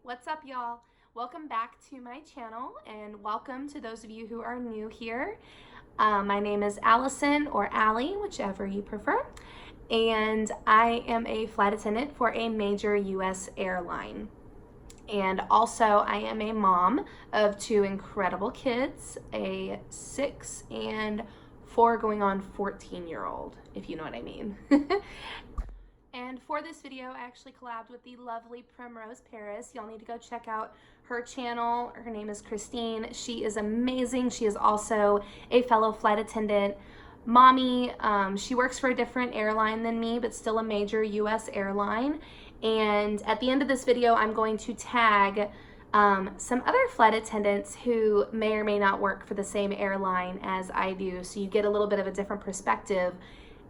What's up, y'all? Welcome back to my channel, and welcome to those of you who are new here. My name is Allison, or Allie, whichever you prefer, and I am a flight attendant for a major U.S. airline. And also, I am a mom of two incredible kids, a 6 and 4 going on 14-year-old, if you know what I mean. And for this video, I actually collabed with the lovely Primrose Paris. Y'all need to go check out her channel. Her name is Christine. She is amazing. She is also a fellow flight attendant mommy. She works for a different airline than me, but still a major U.S. airline. And at the end of this video, I'm going to tag some other flight attendants who may or may not work for the same airline as I do, so you get a little bit of a different perspective.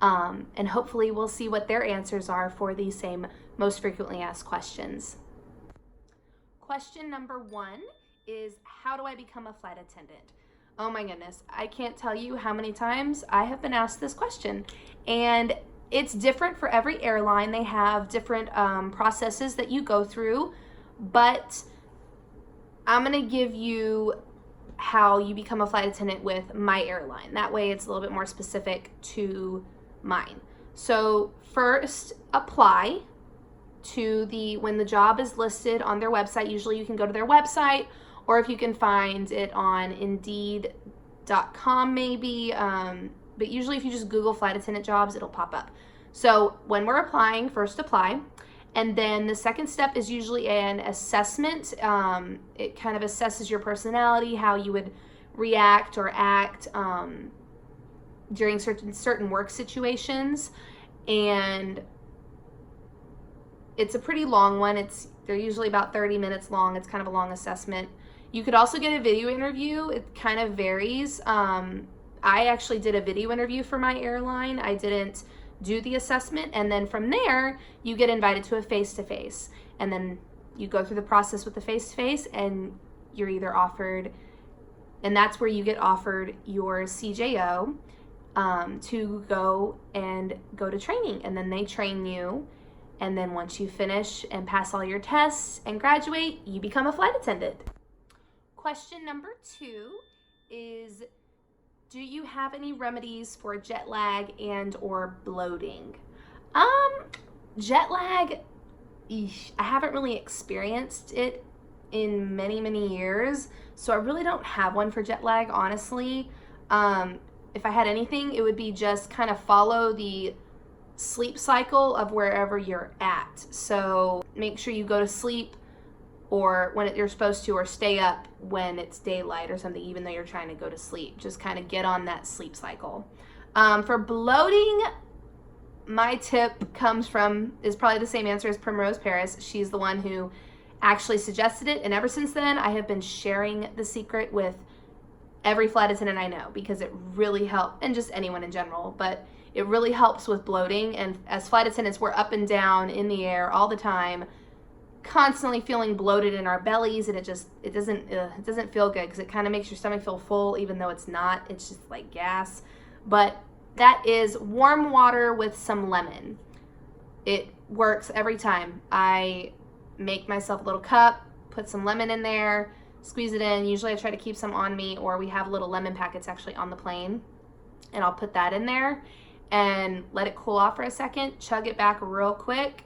And hopefully we'll see what their answers are for these same most frequently asked questions. Question number 1 is, how do I become a flight attendant? Oh my goodness, I can't tell you how many times I have been asked this question. And it's different for every airline. They have different processes that you go through, but I'm gonna give you how you become a flight attendant with my airline. That way it's a little bit more specific to mine. So first, apply to when the job is listed on their website. Usually you can go to their website, or if you can find it on indeed.com maybe, but usually if you just Google flight attendant jobs, it'll pop up. So when we're applying, first apply, and then the second step is usually an assessment. It kind of assesses your personality, how you would react or act during certain work situations, and it's a pretty long one. They're usually about 30 minutes long. It's kind of a long assessment. You could also get a video interview. It kind of varies. I actually did a video interview for my airline. I didn't do the assessment, and then from there you get invited to a face-to-face, and then you go through the process with the face-to-face, and you're either offered, and that's where you get offered your CJO to go to training, and then they train you, and then once you finish and pass all your tests and graduate, you become a flight attendant. Question number 2 is, do you have any remedies for jet lag and or bloating? Jet lag, I haven't really experienced it in many years, so I really don't have one for jet lag, honestly. If I had anything, it would be just kind of follow the sleep cycle of wherever you're at. So make sure you go to sleep or when you're supposed to, or stay up when it's daylight or something, even though you're trying to go to sleep. Just kind of get on that sleep cycle. For bloating, my tip is probably the same answer as Primrose Paris. She's the one who actually suggested it, and ever since then I have been sharing the secret with every flight attendant I know, because it really helps, and just anyone in general, but it really helps with bloating. And as flight attendants, we're up and down in the air all the time, constantly feeling bloated in our bellies, and it doesn't feel good, because it kind of makes your stomach feel full even though it's not. It's just like gas. But that is warm water with some lemon. It works every time. I make myself a little cup, put some lemon in there, squeeze it in. Usually I try to keep some on me, or we have little lemon packets actually on the plane, and I'll put that in there and let it cool off for a second, chug it back real quick,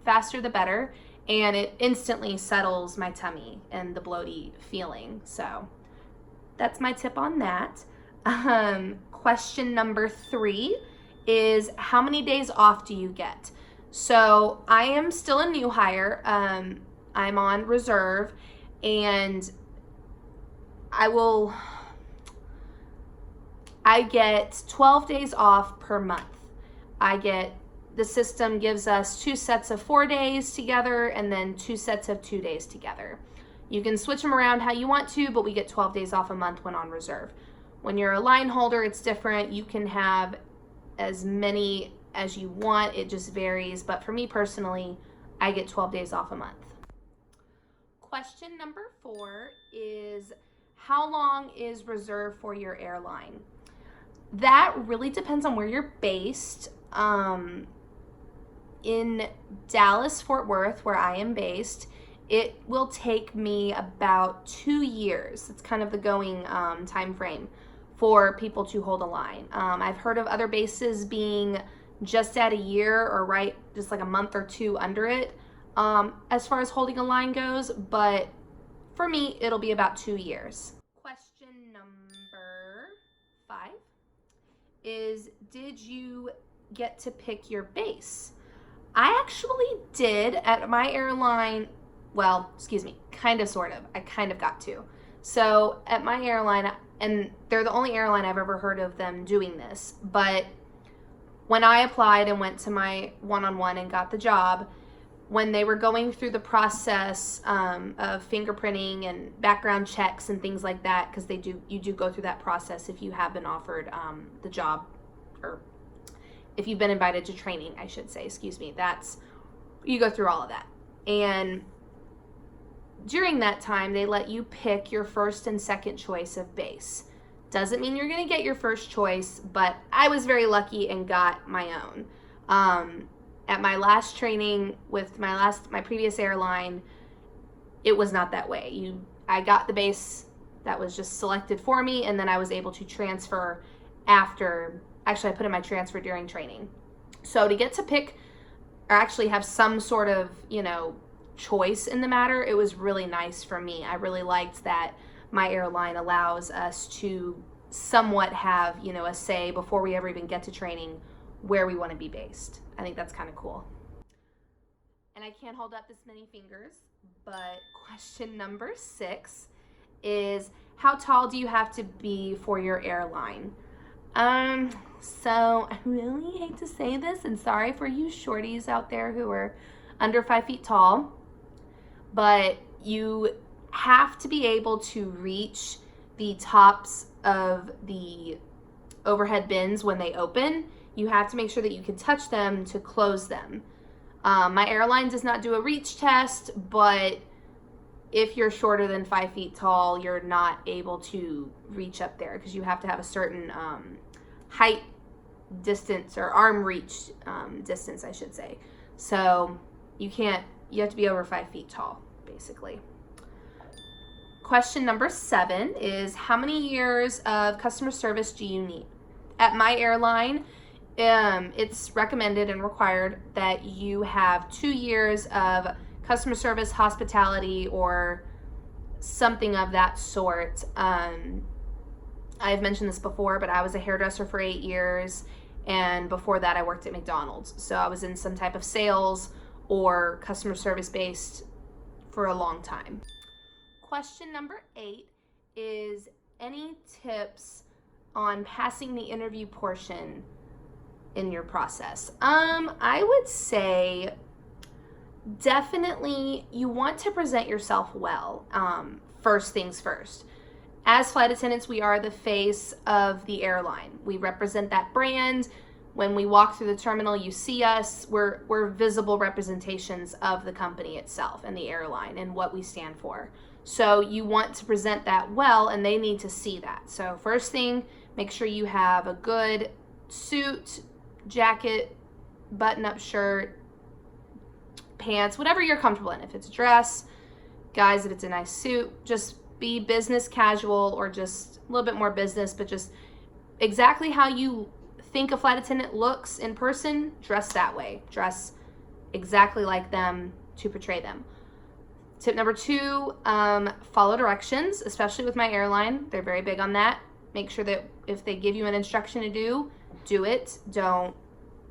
faster the better, and it instantly settles my tummy and the bloaty feeling. So that's my tip on that. Question number 3 is, how many days off do you get? So I am still a new hire. I'm on reserve, and I get 12 days off per month. The system gives us 2 sets of 4 days together, and then 2 sets of 2 days together. You can switch them around how you want to, but we get 12 days off a month when on reserve. When you're a line holder, it's different. You can have as many as you want. It just varies. But for me personally, I get 12 days off a month. Question number 4 is, how long is reserve for your airline? That really depends on where you're based. In Dallas, Fort Worth, where I am based, it will take me about 2 years. It's kind of the going time frame for people to hold a line. I've heard of other bases being just at a year or right just like a month or two under it as far as holding a line goes, but for me it'll be about 2 years. Question number 5 is, did you get to pick your base? I actually did at my airline. Well, excuse me, kind of, sort of. I kind of got to. So at my airline, and they're the only airline I've ever heard of them doing this, but when I applied and went to my one-on-one and got the job, when they were going through the process of fingerprinting and background checks and things like that, because you do go through that process if you have been offered the job, or if you've been invited to training, I should say, excuse me, you go through all of that. And during that time, they let you pick your first and second choice of base. Doesn't mean you're going to get your first choice, but I was very lucky and got my own. At my last training with my previous airline, it was not that way. I got the base that was just selected for me, and then I was able to transfer after. Actually, I put in my transfer during training. So to get to pick, or actually have some sort of, choice in the matter, it was really nice for me. I really liked that my airline allows us to somewhat have, a say before we ever even get to training where we want to be based. I think that's kind of cool. And I can't hold up this many fingers, but question number 6 is, how tall do you have to be for your airline? So I really hate to say this, and sorry for you shorties out there who are under 5 feet tall, but you have to be able to reach the tops of the overhead bins when they open. You have to make sure that you can touch them to close them. My airline does not do a reach test, but if you're shorter than 5 feet tall, you're not able to reach up there because you have to have a certain height distance, or arm reach distance, I should say. So you have to be over 5 feet tall, basically. Question number 7 is, how many years of customer service do you need? At my airline, it's recommended and required that you have 2 years of customer service, hospitality, or something of that sort. I've mentioned this before, but I was a hairdresser for 8 years, and before that I worked at McDonald's. So I was in some type of sales or customer service based for a long time. Question number 8 is, any tips on passing the interview portion in your process? I would say definitely you want to present yourself well. First things first. As flight attendants, we are the face of the airline. We represent that brand. When we walk through the terminal, you see us. We're visible representations of the company itself and the airline and what we stand for. So you want to present that well, and they need to see that. So first thing, make sure you have a good suit, jacket, button-up shirt, pants, whatever you're comfortable in. If it's a dress, guys, if it's a nice suit, just be business casual, or just a little bit more business, but just exactly how you think a flight attendant looks in person, dress that way. Dress exactly like them to portray them. Tip number 2, follow directions, especially with my airline. They're very big on that. Make sure that if they give you an instruction to do it. Don't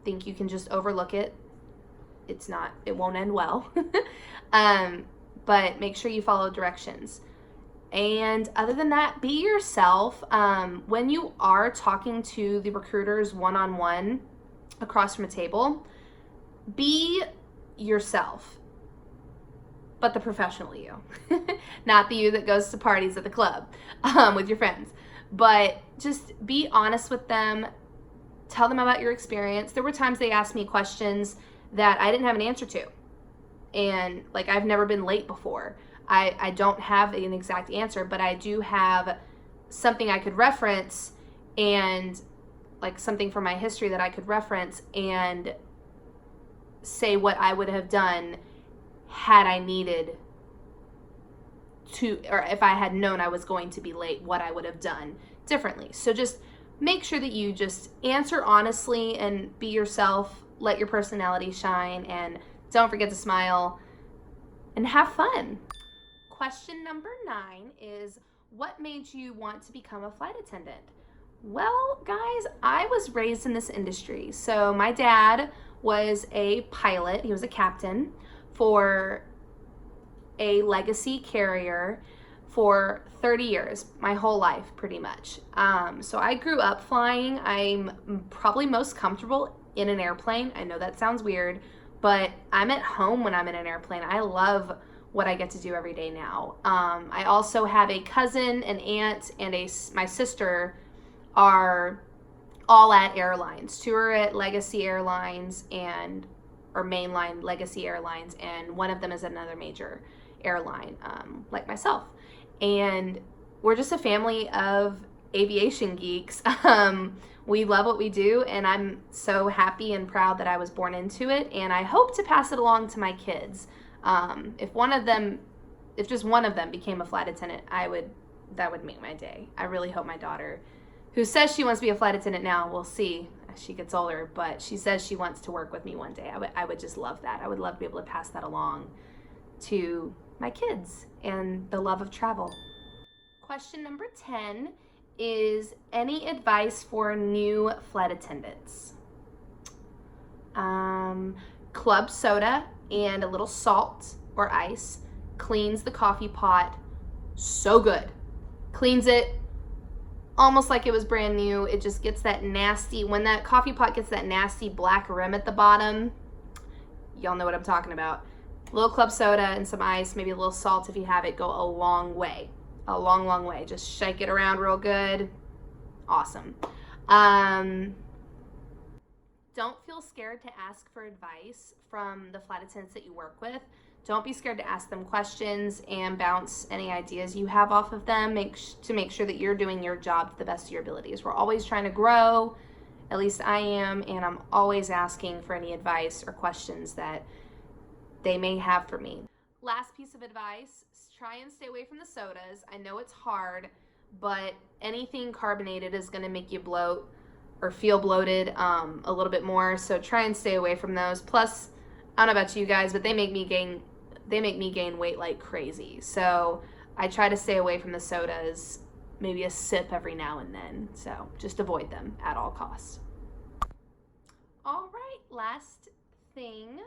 think you can just overlook it. It won't end well. But make sure you follow directions. And other than that, be yourself. When you are talking to the recruiters one-on-one across from a table, be yourself, but the professional you. Not the you that goes to parties at the club with your friends. But just be honest with them. Tell them about your experience. There were times they asked me questions that I didn't have an answer to. And like, I've never been late before. I don't have an exact answer, but I do have something I could reference, and like something from my history that I could reference and say what I would have done had I needed or if I had known I was going to be late, what I would have done differently. So just make sure that you just answer honestly and be yourself, let your personality shine, and don't forget to smile and have fun. Question number 9 is, what made you want to become a flight attendant? Well, guys, I was raised in this industry. So my dad was a pilot. He was a captain for a legacy carrier for 30 years, my whole life pretty much. So I grew up flying. I'm probably most comfortable in an airplane. I know that sounds weird, but I'm at home when I'm in an airplane. I love what I get to do every day now. I also have a cousin, an aunt, and my sister are all at airlines. 2 are at Legacy Airlines or mainline Legacy Airlines, and one of them is another major airline, like myself. And we're just a family of aviation geeks. We love what we do, and I'm so happy and proud that I was born into it, and I hope to pass it along to my kids. If just one of them became a flight attendant, that would make my day. I really hope my daughter, who says she wants to be a flight attendant now, we'll see as she gets older, but she says she wants to work with me one day. I would just love that. I would love to be able to pass that along to my kids and the love of travel. Question number 10 is, any advice for new flight attendants? Club soda and a little salt or ice cleans the coffee pot so good. Cleans it almost like it was brand new. It just gets that nasty, when that coffee pot gets that nasty black rim at the bottom, y'all know what I'm talking about. A little club soda and some ice, maybe a little salt if you have it, go a long way. A long, long way. Just shake it around real good. Awesome. Don't feel scared to ask for advice from the flight attendants that you work with. Don't be scared to ask them questions and bounce any ideas you have off of them. Make sure that you're doing your job to the best of your abilities. We're always trying to grow, at least I am, and I'm always asking for any advice or questions that they may have for me. Last piece of advice, try and stay away from the sodas. I know it's hard, but anything carbonated is going to make you bloat or feel bloated a little bit more, so try and stay away from those. Plus, I don't know about you guys, but they make me gain weight like crazy. So I try to stay away from the sodas, maybe a sip every now and then. So just avoid them at all costs. All right, last thing.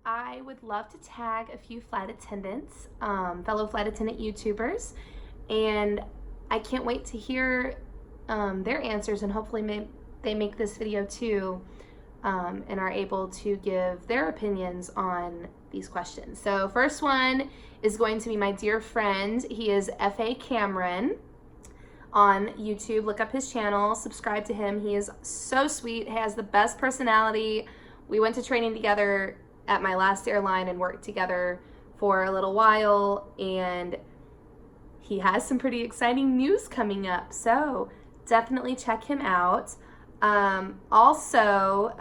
I would love to tag a few flight attendants, fellow flight attendant YouTubers, and I can't wait to hear their answers, and hopefully they make this video too, and are able to give their opinions on these questions. So first one is going to be my dear friend. He is F.A. Cameron on YouTube. Look up his channel, subscribe to him. He is so sweet, he has the best personality. We went to training together at my last airline and worked together for a little while, and he has some pretty exciting news coming up, so definitely check him out. Also,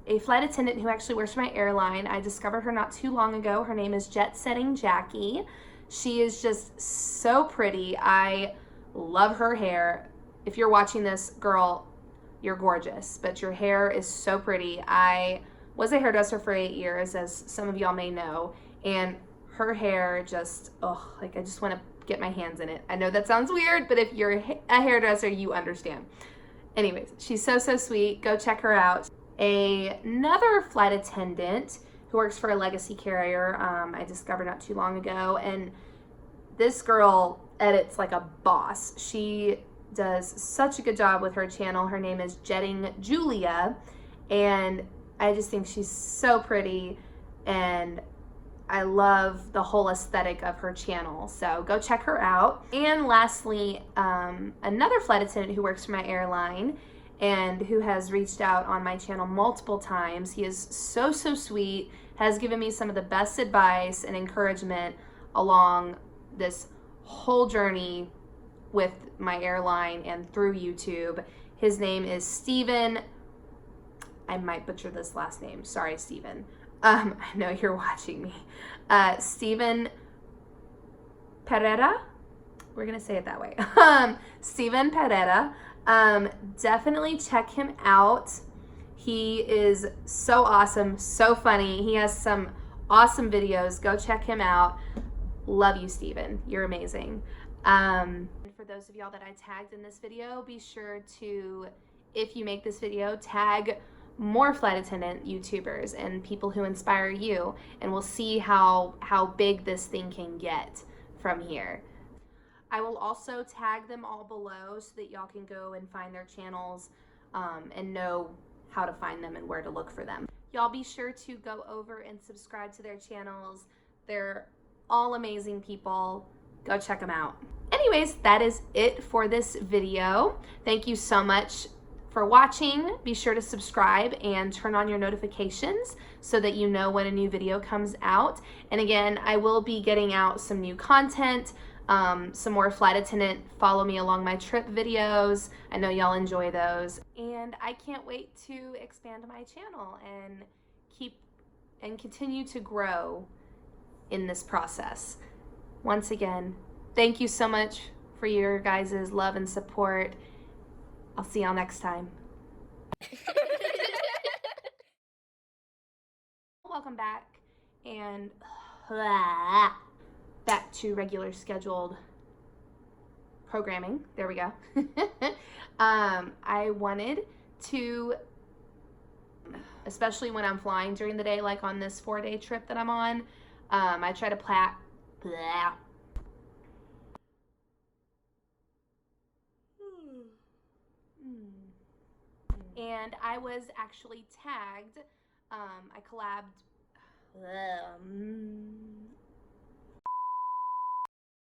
a flight attendant who actually works for my airline, I discovered her not too long ago. Her name is Jet Setting Jackie. She is just so pretty. I love her hair. If you're watching this, girl, you're gorgeous, but your hair is so pretty. I was a hairdresser for 8 years, as some of y'all may know, and her hair just, I just want to get my hands in it. I know that sounds weird, but if you're a hairdresser, you understand. Anyways, she's so, so sweet. Go check her out. Another flight attendant who works for a legacy carrier, I discovered not too long ago, and this girl edits like a boss. She does such a good job with her channel. Her name is Jetting Julia, and I just think she's so pretty, and I love the whole aesthetic of her channel, so go check her out. And lastly, another flight attendant who works for my airline and who has reached out on my channel multiple times. He is so, so sweet, has given me some of the best advice and encouragement along this whole journey with my airline and through YouTube. His name is Steven. I might butcher this last name. Sorry, Steven. I know you're watching me. Steven Pereira. We're going to say it that way. Steven Pereira. Definitely check him out. He is so awesome, so funny. He has some awesome videos. Go check him out. Love you, Steven. You're amazing. For those of y'all that I tagged in this video, be sure to, if you make this video, tag more flight attendant YouTubers and people who inspire you, and we'll see how big this thing can get from here. I will also tag them all below so that y'all can go and find their channels and know how to find them and where to look for them. Y'all be sure to go over and subscribe to their channels. They're all amazing people. Go check them out. Anyways, that is it for this video. Thank you so much for watching. Be sure to subscribe and turn on your notifications so that you know when a new video comes out. And again, I will be getting out some new content, some more flight attendant follow me along my trip videos. I know y'all enjoy those. And I can't wait to expand my channel and continue to grow in this process. Once again, thank you so much for your guys' love and support. I'll see y'all next time. Welcome back, and back to regular scheduled programming. There we go. I wanted to, especially when I'm flying during the day, like on this 4-day trip that I'm on, I try to and I was actually tagged. I collabed.